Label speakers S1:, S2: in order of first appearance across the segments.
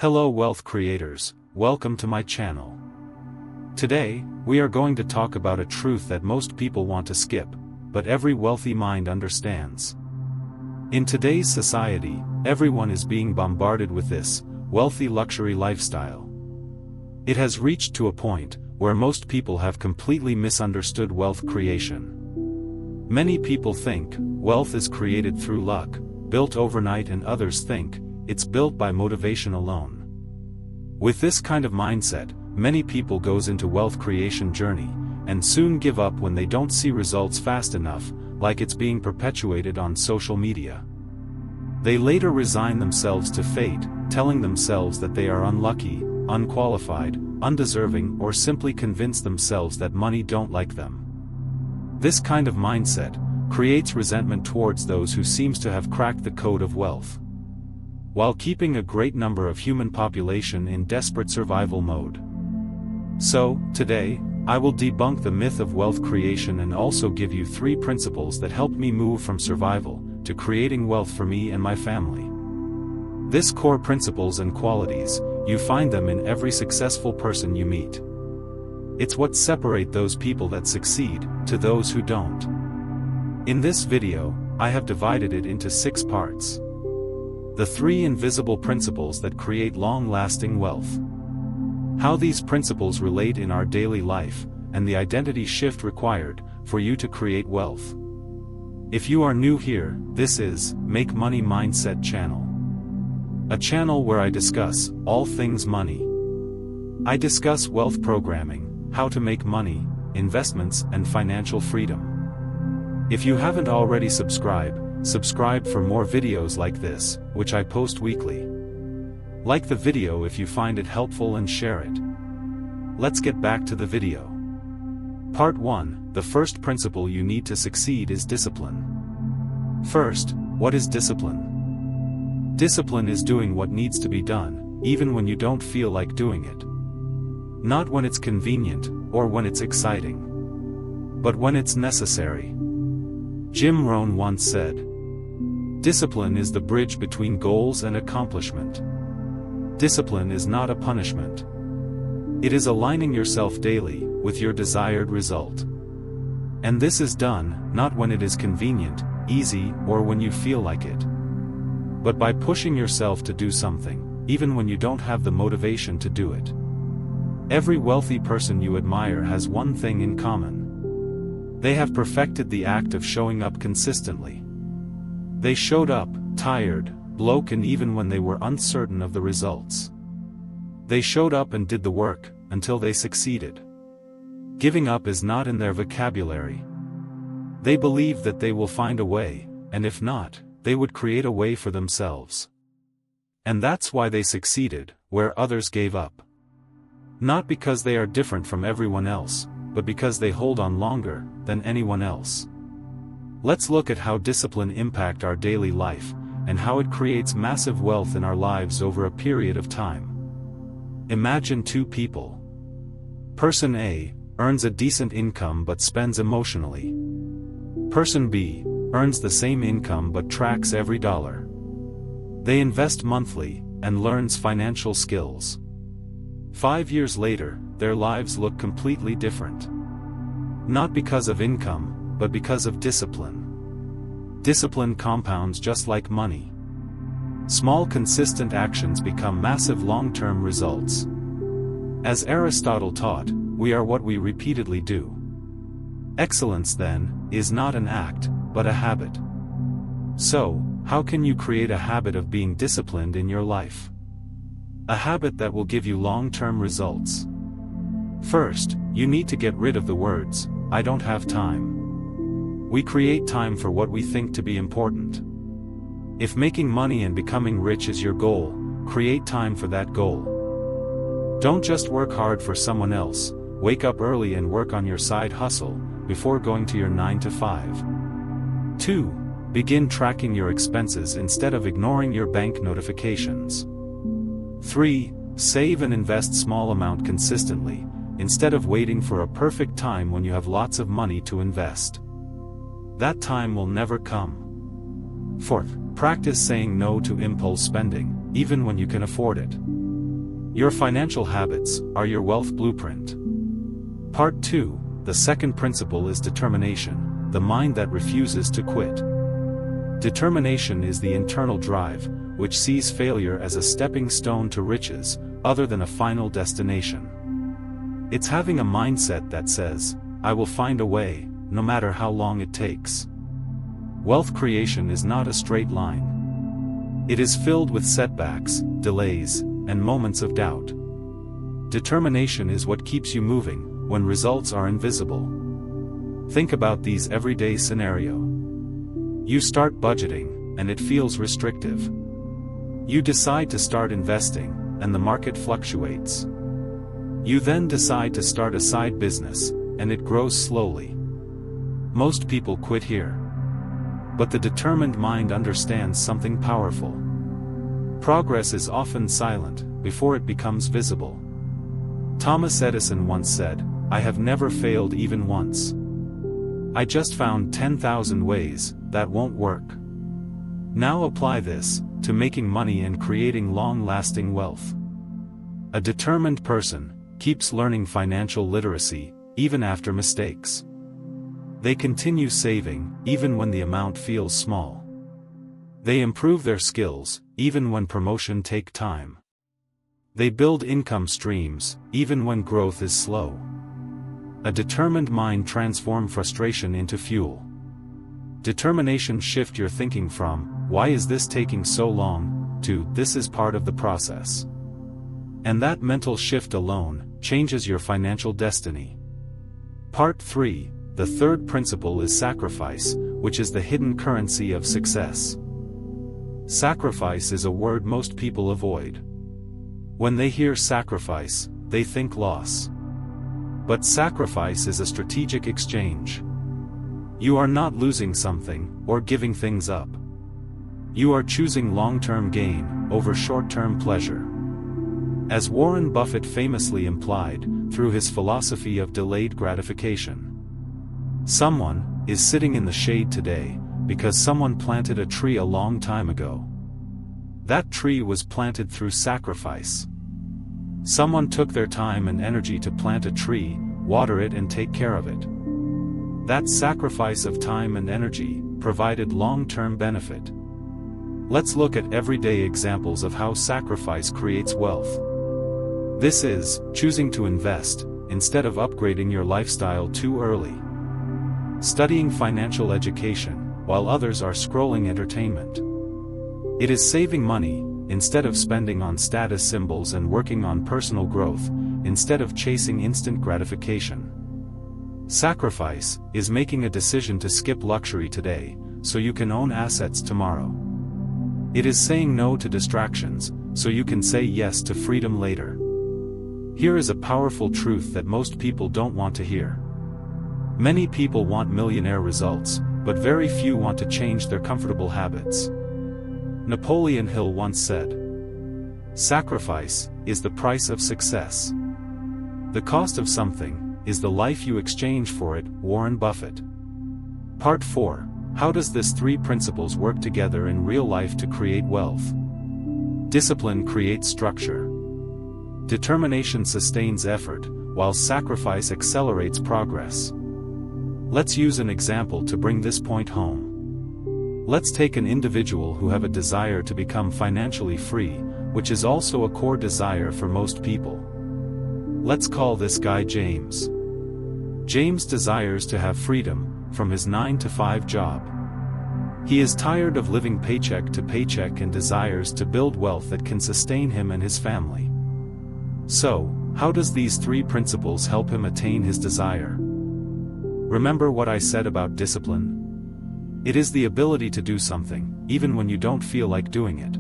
S1: Hello wealth creators, welcome to my channel. Today, we are going to talk about a truth that most people want to skip, but every wealthy mind understands. In today's society, everyone is being bombarded with this wealthy luxury lifestyle. It has reached to a point where most people have completely misunderstood wealth creation. Many people think wealth is created through luck, built overnight, and others think it's built by motivation alone. With this kind of mindset, many people goes into wealth creation journey, and soon give up when they don't see results fast enough, like it's being perpetuated on social media. They later resign themselves to fate, telling themselves that they are unlucky, unqualified, undeserving, or simply convince themselves that money don't like them. This kind of mindset creates resentment towards those who seems to have cracked the code of wealth, while keeping a great number of human population in desperate survival mode. So, today, I will debunk the myth of wealth creation and also give you 3 principles that helped me move from survival to creating wealth for me and my family. These core principles and qualities, you find them in every successful person you meet. It's what separates those people that succeed to those who don't. In this video, I have divided it into 6 parts. The 3 invisible principles that create long-lasting wealth. How these principles relate in our daily life, and the identity shift required for you to create wealth. If you are new here, this is Make Money Mindset channel. A channel where I discuss all things money. I discuss wealth programming, how to make money, investments, and financial freedom. If you haven't already subscribe for more videos like this, which I post weekly. Like the video if you find it helpful and share it. Let's get back to the video. Part 1, the first principle you need to succeed is discipline. First, what is discipline? Discipline is doing what needs to be done, even when you don't feel like doing it. Not when it's convenient, or when it's exciting, but when it's necessary. Jim Rohn once said, "Discipline is the bridge between goals and accomplishment." Discipline is not a punishment. It is aligning yourself daily with your desired result. And this is done, not when it is convenient, easy, or when you feel like it, but by pushing yourself to do something, even when you don't have the motivation to do it. Every wealthy person you admire has one thing in common. They have perfected the act of showing up consistently. They showed up, tired, broken, even when they were uncertain of the results. They showed up and did the work, until they succeeded. Giving up is not in their vocabulary. They believe that they will find a way, and if not, they would create a way for themselves. And that's why they succeeded, where others gave up. Not because they are different from everyone else, but because they hold on longer than anyone else. Let's look at how discipline impacts our daily life, and how it creates massive wealth in our lives over a period of time. Imagine 2 people. Person A earns a decent income but spends emotionally. Person B earns the same income but tracks every dollar. They invest monthly, and learns financial skills. 5 years later, their lives look completely different. Not because of income, but because of discipline. Discipline compounds just like money. Small consistent actions become massive long-term results. As Aristotle taught, we are what we repeatedly do. Excellence, then, is not an act, but a habit. So, how can you create a habit of being disciplined in your life? A habit that will give you long-term results. First, you need to get rid of the words, "I don't have time." We create time for what we think to be important. If making money and becoming rich is your goal, create time for that goal. Don't just work hard for someone else, wake up early and work on your side hustle, before going to your 9 to 5. 2. Begin tracking your expenses instead of ignoring your bank notifications. 3. Save and invest small amount consistently, instead of waiting for a perfect time when you have lots of money to invest. That time will never come. 4. Practice saying no to impulse spending, even when you can afford it. Your financial habits are your wealth blueprint. Part 2, the second principle is determination, the mind that refuses to quit. Determination is the internal drive, which sees failure as a stepping stone to riches, other than a final destination. It's having a mindset that says, I will find a way, no matter how long it takes. Wealth creation is not a straight line. It is filled with setbacks, delays, and moments of doubt. Determination is what keeps you moving, when results are invisible. Think about these everyday scenario. You start budgeting, and it feels restrictive. You decide to start investing, and the market fluctuates. You then decide to start a side business, and it grows slowly. Most people quit here. But the determined mind understands something powerful. Progress is often silent, before it becomes visible. Thomas Edison once said, I have never failed even once. I just found 10,000 ways that won't work. Now apply this to making money and creating long-lasting wealth. A determined person keeps learning financial literacy, even after mistakes. They continue saving, even when the amount feels small. They improve their skills, even when promotion takes time. They build income streams, even when growth is slow. A determined mind transforms frustration into fuel. Determination shifts your thinking from, why is this taking so long, to, this is part of the process. And that mental shift alone changes your financial destiny. Part 3, the third principle is sacrifice, which is the hidden currency of success. Sacrifice is a word most people avoid. When they hear sacrifice, they think loss. But sacrifice is a strategic exchange. You are not losing something, or giving things up. You are choosing long-term gain, over short-term pleasure. As Warren Buffett famously implied, through his philosophy of delayed gratification. Someone is sitting in the shade today, because someone planted a tree a long time ago. That tree was planted through sacrifice. Someone took their time and energy to plant a tree, water it and take care of it. That sacrifice of time and energy provided long-term benefit. Let's look at everyday examples of how sacrifice creates wealth. This is choosing to invest, instead of upgrading your lifestyle too early. Studying financial education, while others are scrolling entertainment. It is saving money, instead of spending on status symbols and working on personal growth, instead of chasing instant gratification. Sacrifice is making a decision to skip luxury today, so you can own assets tomorrow. It is saying no to distractions, so you can say yes to freedom later. Here is a powerful truth that most people don't want to hear. Many people want millionaire results, but very few want to change their comfortable habits. Napoleon Hill once said, "Sacrifice is the price of success. The cost of something is the life you exchange for it." Warren Buffett. Part 4. How does this three principles work together in real life to create wealth? Discipline creates structure. Determination sustains effort, while sacrifice accelerates progress. Let's use an example to bring this point home. Let's take an individual who have a desire to become financially free, which is also a core desire for most people. Let's call this guy James. James desires to have freedom from his 9-to-5 job. He is tired of living paycheck to paycheck and desires to build wealth that can sustain him and his family. So, how does these three principles help him attain his desire? Remember what I said about discipline? It is the ability to do something, even when you don't feel like doing it.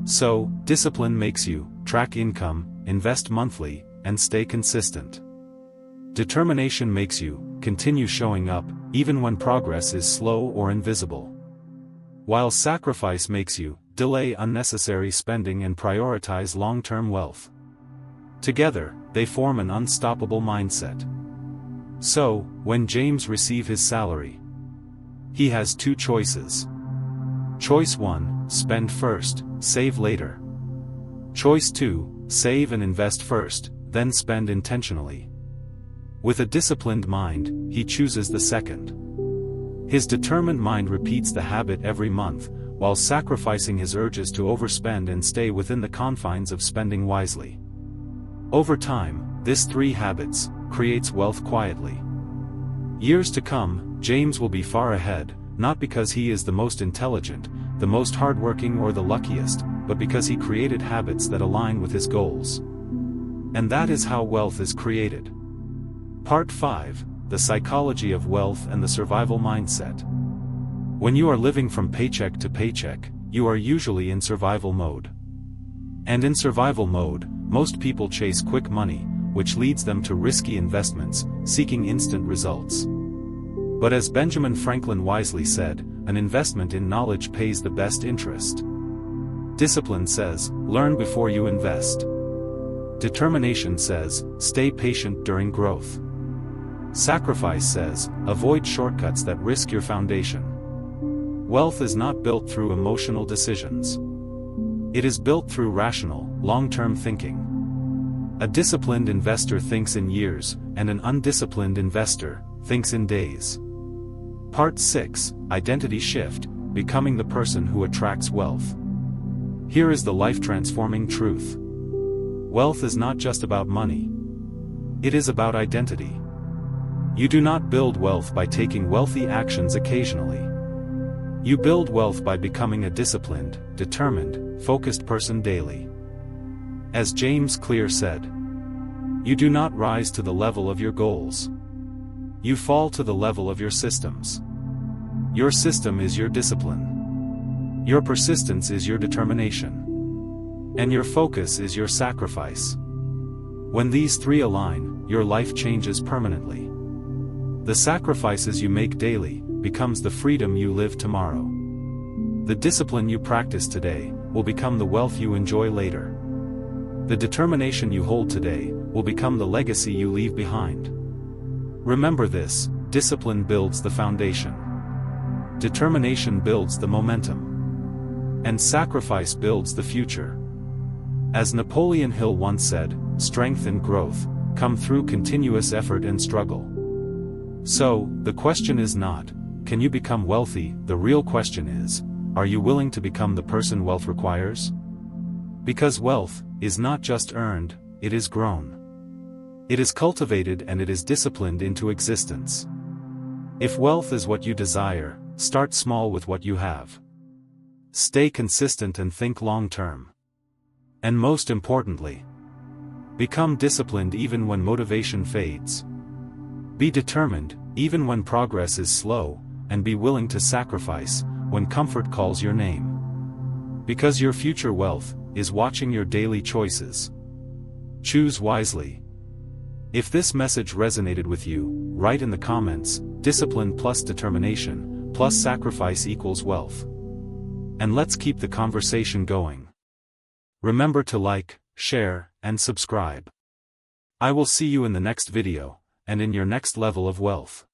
S1: So, discipline makes you track income, invest monthly, and stay consistent. Determination makes you continue showing up, even when progress is slow or invisible. While sacrifice makes you delay unnecessary spending and prioritize long-term wealth. Together, they form an unstoppable mindset. So, when James receives his salary, he has two choices. Choice 1, spend first, save later. Choice 2, save and invest first, then spend intentionally. With a disciplined mind, he chooses the second. His determined mind repeats the habit every month, while sacrificing his urges to overspend and stay within the confines of spending wisely. Over time, this 3 habits creates wealth quietly. Years to come, James will be far ahead, not because he is the most intelligent, the most hardworking or the luckiest, but because he created habits that align with his goals. And that is how wealth is created. Part 5, The Psychology of Wealth and the Survival Mindset. When you are living from paycheck to paycheck, you are usually in survival mode. And in survival mode, most people chase quick money, which leads them to risky investments, seeking instant results. But as Benjamin Franklin wisely said, an investment in knowledge pays the best interest. Discipline says, learn before you invest. Determination says, stay patient during growth. Sacrifice says, avoid shortcuts that risk your foundation. Wealth is not built through emotional decisions. It is built through rational, long-term thinking. A disciplined investor thinks in years, and an undisciplined investor thinks in days. Part 6, Identity Shift, Becoming the Person Who Attracts Wealth. Here is the life-transforming truth. Wealth is not just about money. It is about identity. You do not build wealth by taking wealthy actions occasionally. You build wealth by becoming a disciplined, determined, focused person daily. As James Clear said, you do not rise to the level of your goals. You fall to the level of your systems. Your system is your discipline. Your persistence is your determination. And your focus is your sacrifice. When these 3 align, your life changes permanently. The sacrifices you make daily becomes the freedom you live tomorrow. The discipline you practice today will become the wealth you enjoy later. The determination you hold today will become the legacy you leave behind. Remember this, discipline builds the foundation. Determination builds the momentum. And sacrifice builds the future. As Napoleon Hill once said, strength and growth come through continuous effort and struggle. So, the question is not, can you become wealthy? The real question is, are you willing to become the person wealth requires? Because wealth is not just earned, it is grown. It is cultivated and it is disciplined into existence. If wealth is what you desire, start small with what you have. Stay consistent and think long-term. And most importantly, become disciplined even when motivation fades. Be determined, even when progress is slow, and be willing to sacrifice, when comfort calls your name. Because your future wealth is watching your daily choices. Choose wisely. If this message resonated with you, write in the comments, discipline plus determination, plus sacrifice equals wealth. And let's keep the conversation going. Remember to like, share, and subscribe. I will see you in the next video, and in your next level of wealth.